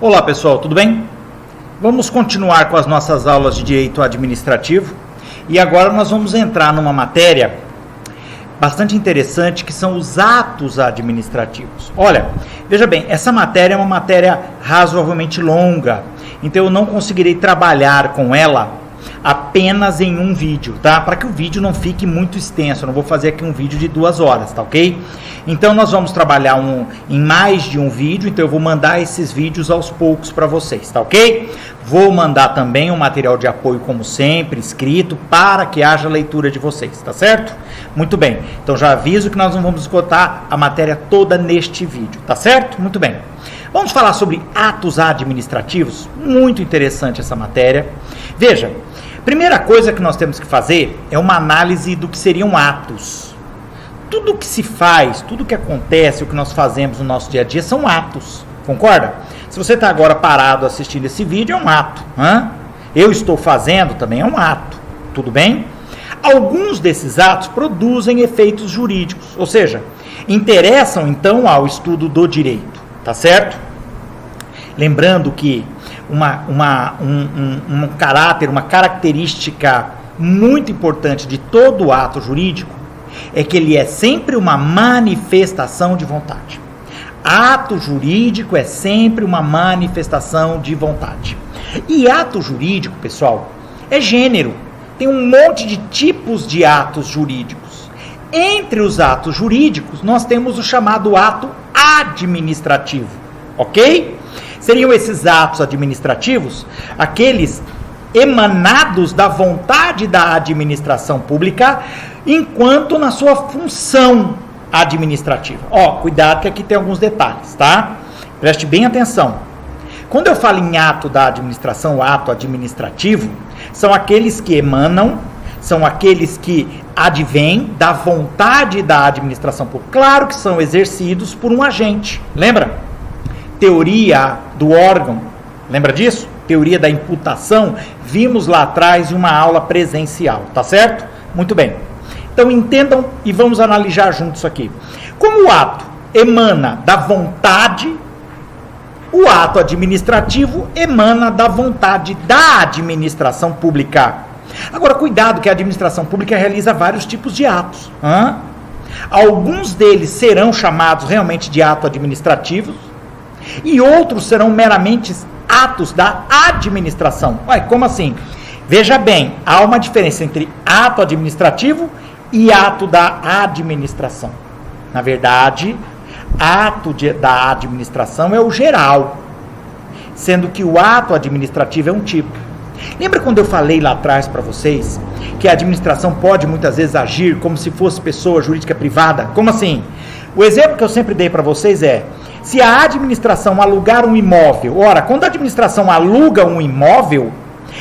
Olá pessoal, tudo bem? Vamos continuar com as nossas aulas de direito administrativo e agora nós vamos entrar numa matéria bastante interessante que são os atos administrativos. Olha, veja bem, essa matéria é uma matéria razoavelmente longa, então eu não conseguirei trabalhar com ela apenas em um vídeo, tá? Para que o vídeo não fique muito extenso, eu não vou fazer aqui um vídeo de 2 horas, tá ok? Então nós vamos trabalhar em mais de um vídeo, então eu vou mandar esses vídeos aos poucos para vocês, tá ok? Vou mandar também um material de apoio, como sempre, escrito, para que haja leitura de vocês, tá certo? Muito bem, então já aviso que nós não vamos esgotar a matéria toda neste vídeo, tá certo? Muito bem. Vamos falar sobre atos administrativos, muito interessante essa matéria. Veja, primeira coisa que nós temos que fazer é uma análise do que seriam atos. Tudo que se faz, tudo que acontece, o que nós fazemos no nosso dia a dia são atos, concorda? Se você está agora parado assistindo esse vídeo, é um ato. Eu estou fazendo também é um ato, tudo bem? Alguns desses atos produzem efeitos jurídicos, ou seja, interessam então ao estudo do direito, tá certo? Lembrando que um caráter, uma característica muito importante de todo ato jurídico é que ele é sempre uma manifestação de vontade. Ato jurídico é sempre uma manifestação de vontade. E ato jurídico, pessoal, é gênero. Tem um monte de tipos de atos jurídicos. Entre os atos jurídicos, nós temos o chamado ato administrativo, ok? Seriam esses atos administrativos aqueles emanados da vontade da administração pública enquanto na sua função administrativa. Cuidado que aqui tem alguns detalhes, tá? Preste bem atenção. Quando eu falo em ato da administração, ato administrativo, são aqueles que emanam, são aqueles que advêm da vontade da administração pública. Claro que são exercidos por um agente, lembra? Teoria do órgão, lembra disso? Teoria da imputação, vimos lá atrás em uma aula presencial, tá certo? Muito bem. Então entendam e vamos analisar juntos isso aqui. Como o ato emana da vontade, o ato administrativo emana da vontade da administração pública. Agora, cuidado que a administração pública realiza vários tipos de atos. Alguns deles serão chamados realmente de ato administrativos e outros serão meramente atos da administração. Como assim? Veja bem, há uma diferença entre ato administrativo e ato da administração. Na verdade, ato da administração é o geral, sendo que o ato administrativo é um tipo. Lembra quando eu falei lá atrás para vocês que a administração pode muitas vezes agir como se fosse pessoa jurídica privada? Como assim? O exemplo que eu sempre dei para vocês é: se a administração alugar um imóvel, quando a administração aluga um imóvel,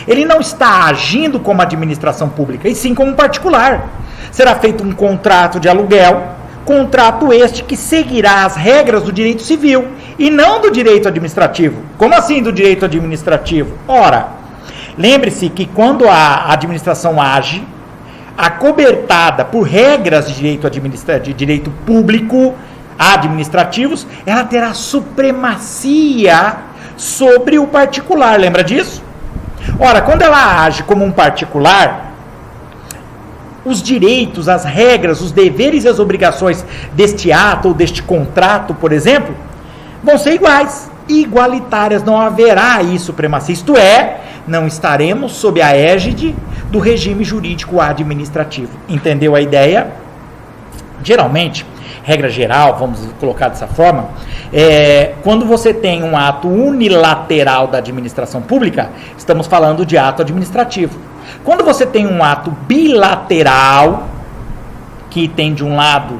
ele não está agindo como administração pública, e sim como um particular. Será feito um contrato de aluguel, contrato este que seguirá as regras do direito civil e não do direito administrativo. Como assim do direito administrativo? Lembre-se que quando a administração age, acobertada por regras de direito público administrativos, ela terá supremacia sobre o particular. Lembra disso? Quando ela age como um particular, os direitos, as regras, os deveres e as obrigações deste ato ou deste contrato, por exemplo, vão ser igualitárias, não haverá aí supremacia. Isto é, não estaremos sob a égide do regime jurídico administrativo. Entendeu a ideia? Geralmente, regra geral, vamos colocar dessa forma, quando você tem um ato unilateral da administração pública, estamos falando de ato administrativo. Quando você tem um ato bilateral, que tem de um lado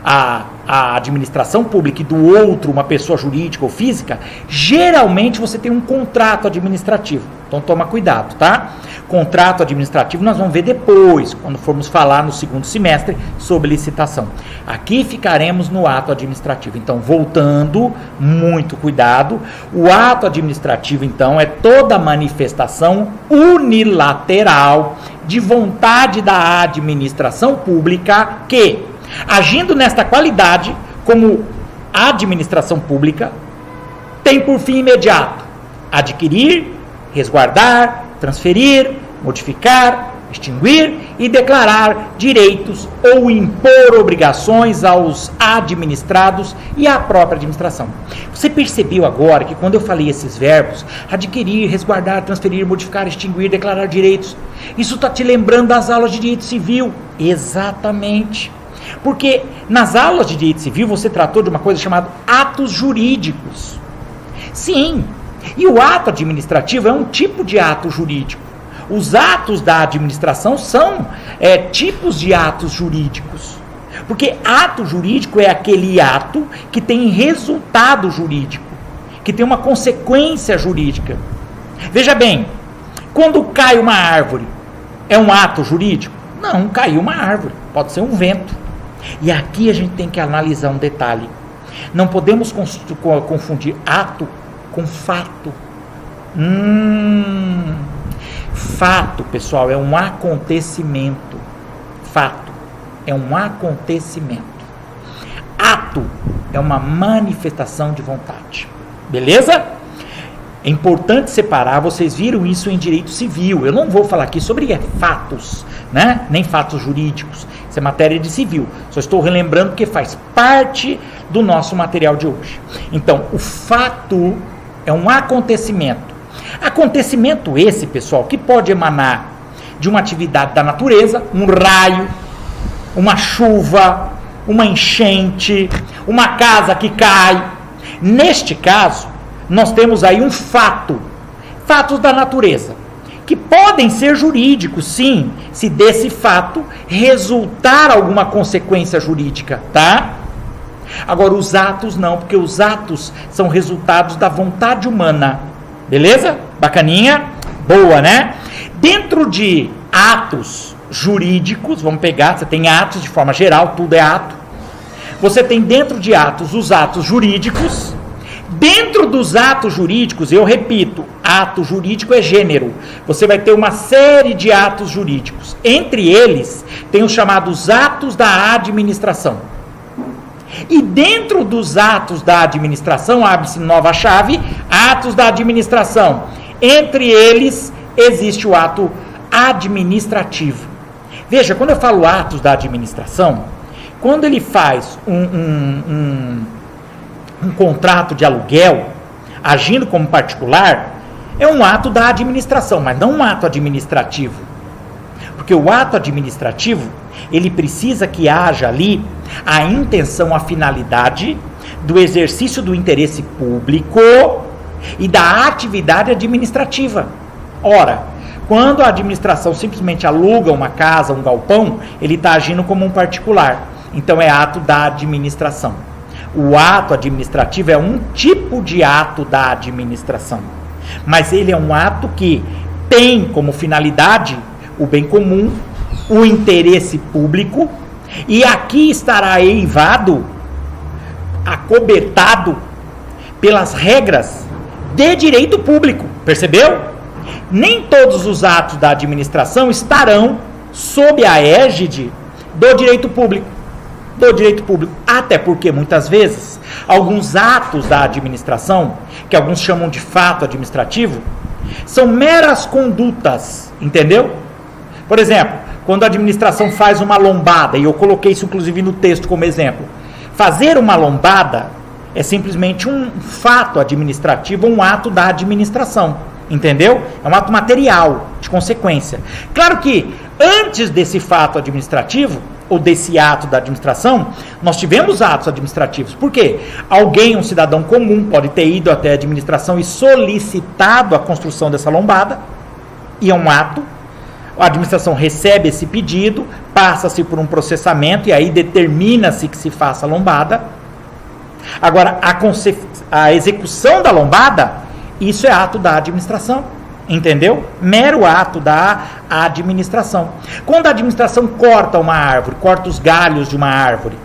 a administração pública e do outro uma pessoa jurídica ou física, geralmente você tem um contrato administrativo. Então toma cuidado, tá? Contrato administrativo nós vamos ver depois, quando formos falar no segundo semestre sobre licitação. Aqui ficaremos no ato administrativo. Então, voltando, muito cuidado. O ato administrativo, então, é toda manifestação unilateral de vontade da administração pública que, agindo nesta qualidade como administração pública, tem por fim imediato adquirir, resguardar, transferir, modificar, extinguir e declarar direitos ou impor obrigações aos administrados e à própria administração. Você percebeu agora que quando eu falei esses verbos, adquirir, resguardar, transferir, modificar, extinguir, declarar direitos, isso está te lembrando das aulas de direito civil? Exatamente. Porque nas aulas de direito civil você tratou de uma coisa chamada atos jurídicos. Sim, e o ato administrativo é um tipo de ato jurídico. Os atos da administração são tipos de atos jurídicos. Porque ato jurídico é aquele ato que tem resultado jurídico, que tem uma consequência jurídica. Veja bem, quando cai uma árvore, é um ato jurídico? Não, caiu uma árvore, pode ser um vento. E aqui a gente tem que analisar um detalhe. Não podemos confundir ato com fato. Fato, pessoal, é um acontecimento. Fato é um acontecimento. Ato é uma manifestação de vontade. Beleza? É importante separar, vocês viram isso em direito civil. Eu não vou falar aqui sobre fatos, né? Nem fatos jurídicos. Isso é matéria de civil. Só estou relembrando que faz parte do nosso material de hoje. Então, o fato é um acontecimento. Acontecimento esse, pessoal, que pode emanar de uma atividade da natureza, um raio, uma chuva, uma enchente, uma casa que cai. Neste caso, nós temos aí um fato, fatos da natureza, que podem ser jurídicos, sim, se desse fato resultar alguma consequência jurídica, tá? Agora, os atos não, porque os atos são resultados da vontade humana. Beleza? Bacaninha? Boa, né? Dentro de atos jurídicos, vamos pegar, você tem atos de forma geral, tudo é ato. Você tem dentro de atos os atos jurídicos. Dentro dos atos jurídicos, eu repito, ato jurídico é gênero. Você vai ter uma série de atos jurídicos. Entre eles, tem os chamados atos da administração. E dentro dos atos da administração, abre-se nova chave, atos da administração. Entre eles, existe o ato administrativo. Veja, quando eu falo atos da administração, quando ele faz um contrato de aluguel, agindo como particular, é um ato da administração, mas não um ato administrativo. Porque o ato administrativo, ele precisa que haja ali a intenção, a finalidade do exercício do interesse público e da atividade administrativa. Ora, quando a administração simplesmente aluga uma casa, um galpão, ele está agindo como um particular. Então é ato da administração. O ato administrativo é um tipo de ato da administração. Mas ele é um ato que tem como finalidade o bem comum, o interesse público, e aqui estará eivado, acobertado pelas regras de direito público. Percebeu? Nem todos os atos da administração estarão sob a égide do direito público. Até porque, muitas vezes, alguns atos da administração, que alguns chamam de fato administrativo, são meras condutas, entendeu? Por exemplo, quando a administração faz uma lombada, e eu coloquei isso inclusive no texto como exemplo, fazer uma lombada é simplesmente um fato administrativo, um ato da administração, entendeu? É um ato material, de consequência. Claro que antes desse fato administrativo, ou desse ato da administração, nós tivemos atos administrativos. Por quê? Alguém, um cidadão comum, pode ter ido até a administração e solicitado a construção dessa lombada, e é um ato. A administração recebe esse pedido, passa-se por um processamento e aí determina-se que se faça a lombada. Agora, a execução da lombada, isso é ato da administração, entendeu? Mero ato da administração. Quando a administração corta uma árvore, corta os galhos de uma árvore,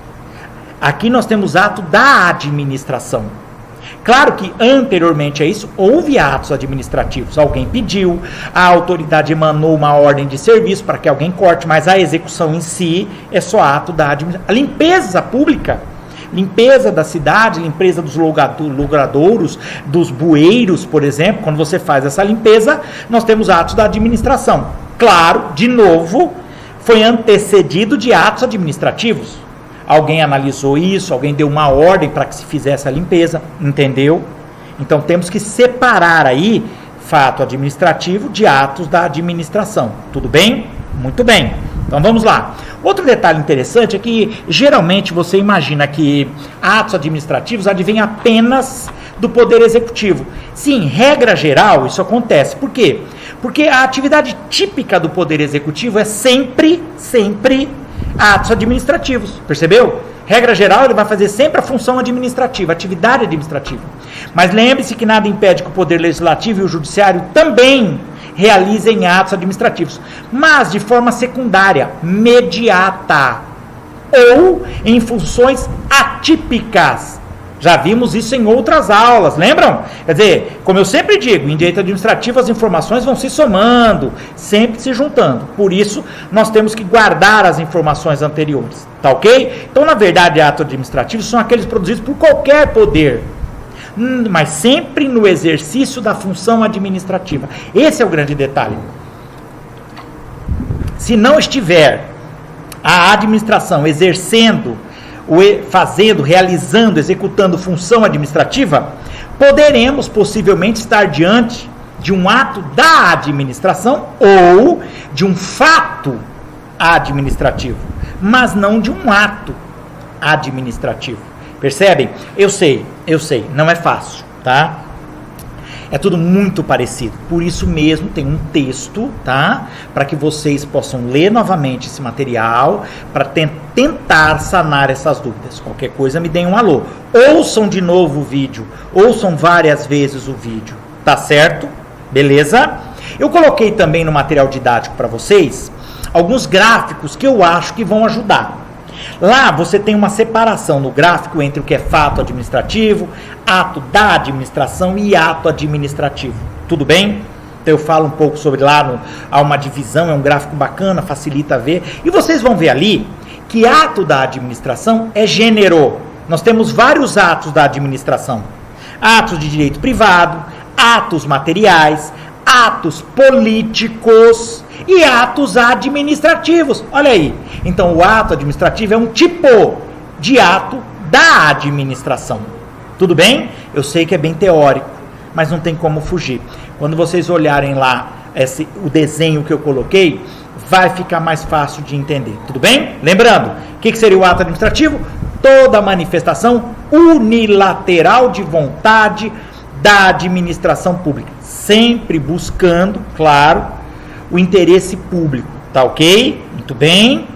aqui nós temos ato da administração. Claro que anteriormente a isso houve atos administrativos, alguém pediu, a autoridade emanou uma ordem de serviço para que alguém corte, mas a execução em si é só ato da administração. A limpeza pública limpeza da cidade, limpeza dos logradouros, dos bueiros, por exemplo. Quando você faz essa limpeza, nós temos atos da administração. Claro, de novo, foi antecedido de atos administrativos. Alguém analisou isso, alguém deu uma ordem para que se fizesse a limpeza, entendeu? Então temos que separar aí fato administrativo de atos da administração. Tudo bem? Muito bem. Então vamos lá. Outro detalhe interessante é que geralmente você imagina que atos administrativos advêm apenas do Poder Executivo. Sim, regra geral, isso acontece. Por quê? Porque a atividade típica do Poder Executivo é sempre atos administrativos. Percebeu? Regra geral, ele vai fazer sempre a função administrativa, atividade administrativa. Mas lembre-se que nada impede que o Poder Legislativo e o Judiciário também realizem atos administrativos, mas de forma secundária, mediata, ou em funções atípicas. Já vimos isso em outras aulas, lembram? Quer dizer, como eu sempre digo, em direito administrativo as informações vão se somando, sempre se juntando. Por isso, nós temos que guardar as informações anteriores, tá ok? Então, na verdade, atos administrativos são aqueles produzidos por qualquer poder, mas sempre no exercício da função administrativa. Esse é o grande detalhe. Se não estiver a administração exercendo, realizando, executando função administrativa, poderemos possivelmente estar diante de um ato da administração ou de um fato administrativo, mas não de um ato administrativo. Percebem? Eu sei, não é fácil, tá? É tudo muito parecido. Por isso mesmo tem um texto, tá? Para que vocês possam ler novamente esse material, para tentar sanar essas dúvidas. Qualquer coisa me deem um alô. Ouçam de novo o vídeo, ouçam várias vezes o vídeo, tá certo? Beleza? Eu coloquei também no material didático para vocês alguns gráficos que eu acho que vão ajudar. Lá você tem uma separação no gráfico entre o que é fato administrativo, ato da administração e ato administrativo. Tudo bem? Então eu falo um pouco sobre lá, há uma divisão, é um gráfico bacana, facilita ver. E vocês vão ver ali que ato da administração é gênero. Nós temos vários atos da administração. Atos de direito privado, atos materiais, atos políticos e atos administrativos. Olha aí. Então, o ato administrativo é um tipo de ato da administração. Tudo bem? Eu sei que é bem teórico, mas não tem como fugir. Quando vocês olharem lá o desenho que eu coloquei, vai ficar mais fácil de entender. Tudo bem? Lembrando, o que seria o ato administrativo? Toda manifestação unilateral de vontade da administração pública. Sempre buscando, claro, o interesse público. Tá ok? Muito bem.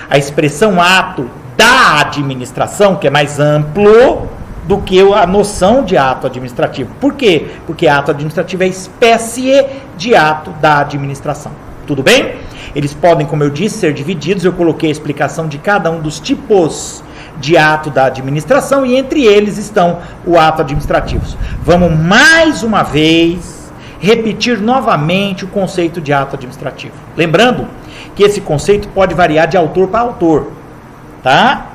A expressão ato da administração, que é mais amplo do que a noção de ato administrativo. Por quê? Porque ato administrativo é espécie de ato da administração. Tudo bem? Eles podem, como eu disse, ser divididos. Eu coloquei a explicação de cada um dos tipos de ato da administração e entre eles estão o ato administrativo. Vamos mais uma vez repetir novamente o conceito de ato administrativo. Lembrando que esse conceito pode variar de autor para autor, tá?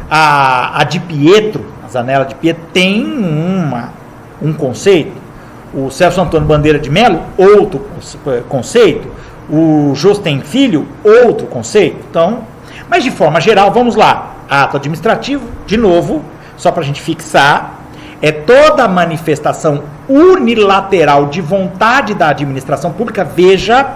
A de Pietro, a Zanella de Pietro, tem um conceito. O Celso Antônio Bandeira de Mello, outro conceito. O Josten Filho, outro conceito. Então, mas de forma geral, vamos lá. Ato administrativo, de novo, só para a gente fixar, é toda manifestação unilateral de vontade da administração pública. Veja,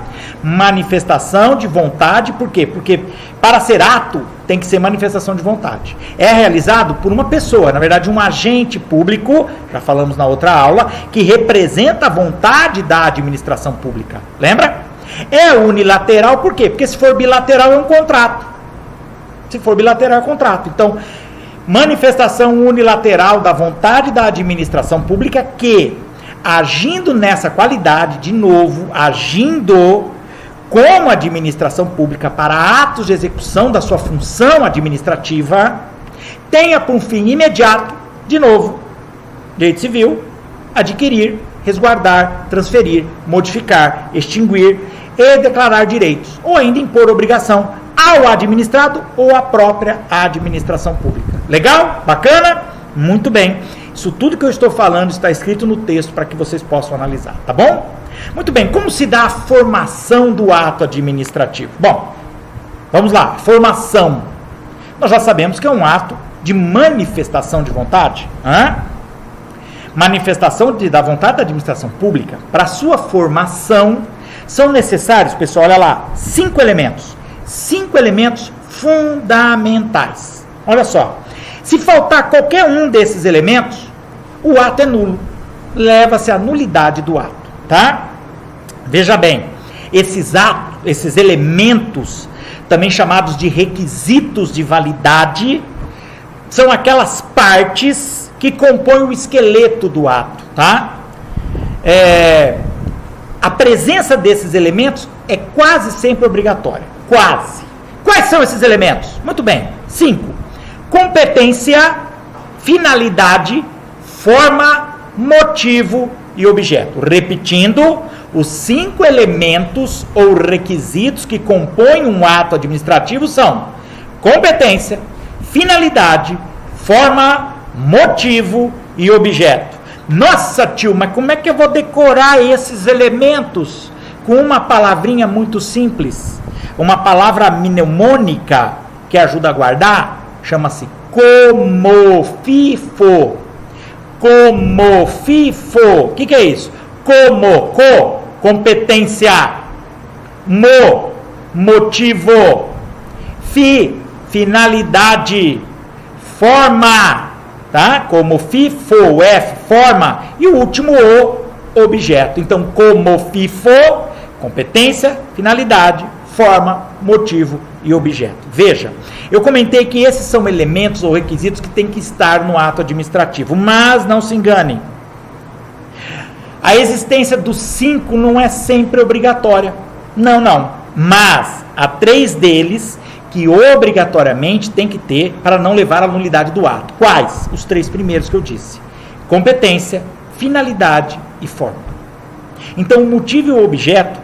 manifestação de vontade, por quê? Porque para ser ato, tem que ser manifestação de vontade. É realizado por uma pessoa, na verdade um agente público, já falamos na outra aula, que representa a vontade da administração pública. Lembra? É unilateral, por quê? Porque se for bilateral é um contrato. Se for bilateral é contrato. Então, manifestação unilateral da vontade da administração pública que, agindo nessa qualidade, de novo, agindo como administração pública para atos de execução da sua função administrativa, tenha por fim imediato, de novo, direito civil, adquirir, resguardar, transferir, modificar, extinguir e declarar direitos, ou ainda impor obrigação ao administrado ou à própria administração pública. Legal? Bacana? Muito bem. Isso tudo que eu estou falando está escrito no texto para que vocês possam analisar, tá bom? Muito bem, como se dá a formação do ato administrativo? Bom, vamos lá, formação. Nós já sabemos que é um ato de manifestação de vontade. Manifestação da vontade da administração pública. Para sua formação, são necessários, pessoal, olha lá, 5 elementos. 5 elementos fundamentais. Olha só, se faltar qualquer um desses elementos, o ato é nulo. Leva-se à nulidade do ato, tá? Veja bem, esses elementos, também chamados de requisitos de validade, são aquelas partes que compõem o esqueleto do ato, tá? A presença desses elementos é quase sempre obrigatória. Quase. Quais são esses elementos? Muito bem. 5. Competência, finalidade, forma, motivo e objeto. Repetindo, os 5 elementos ou requisitos que compõem um ato administrativo são competência, finalidade, forma, motivo e objeto. Nossa, tio, mas como é que eu vou decorar esses elementos? Com uma palavrinha muito simples, uma palavra mnemônica que ajuda a guardar, chama-se comofifo. Comofifo. O que é isso? Competência. Motivo. Finalidade. Forma. Tá? Comofifo, forma. E o último, objeto. Então, comofifo, competência, finalidade, forma, motivo e objeto. Veja, eu comentei que esses são elementos ou requisitos que têm que estar no ato administrativo, mas não se enganem. A existência dos 5 não é sempre obrigatória. Não. Mas há 3 deles que obrigatoriamente tem que ter para não levar à nulidade do ato. Quais? Os 3 primeiros que eu disse. Competência, finalidade e forma. Então, o motivo e o objeto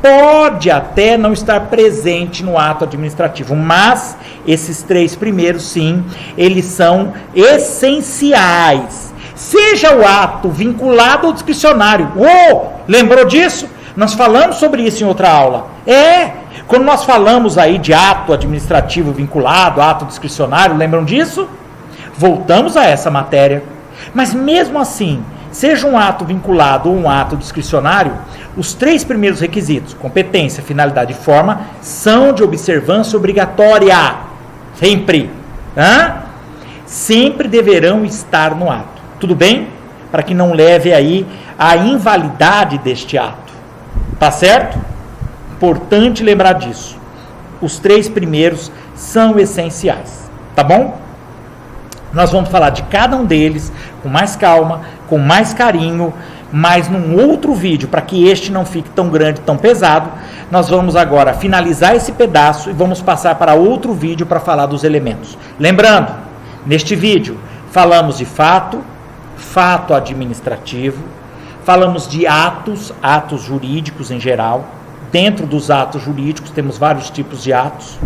pode até não estar presente no ato administrativo, mas esses 3 primeiros, sim, eles são essenciais. Seja o ato vinculado ou discricionário. Lembrou disso? Nós falamos sobre isso em outra aula. Quando nós falamos aí de ato administrativo vinculado, ato discricionário, lembram disso? Voltamos a essa matéria. Mas mesmo assim, seja um ato vinculado ou um ato discricionário, os 3 primeiros requisitos, competência, finalidade e forma, são de observância obrigatória. Sempre. Sempre deverão estar no ato. Tudo bem? Para que não leve aí à invalidade deste ato. Tá certo? Importante lembrar disso. Os 3 primeiros são essenciais. Tá bom? Nós vamos falar de cada um deles com mais calma, com mais carinho, mas num outro vídeo, para que este não fique tão grande, tão pesado. Nós vamos agora finalizar esse pedaço e vamos passar para outro vídeo para falar dos elementos. Lembrando, neste vídeo falamos de fato administrativo, falamos de atos jurídicos em geral. Dentro dos atos jurídicos temos vários tipos de atos.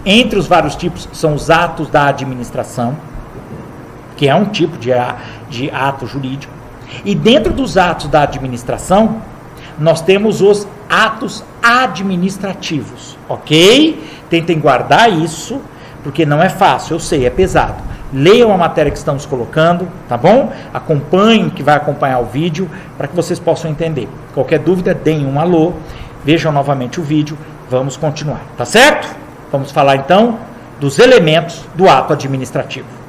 Entre os vários tipos são os atos da administração, que é um tipo de ato jurídico. E dentro dos atos da administração, nós temos os atos administrativos, ok? Tentem guardar isso, porque não é fácil, eu sei, é pesado. Leiam a matéria que estamos colocando, tá bom? Acompanhem, que vai acompanhar o vídeo, para que vocês possam entender. Qualquer dúvida, deem um alô, vejam novamente o vídeo, vamos continuar, tá certo? Vamos falar então dos elementos do ato administrativo.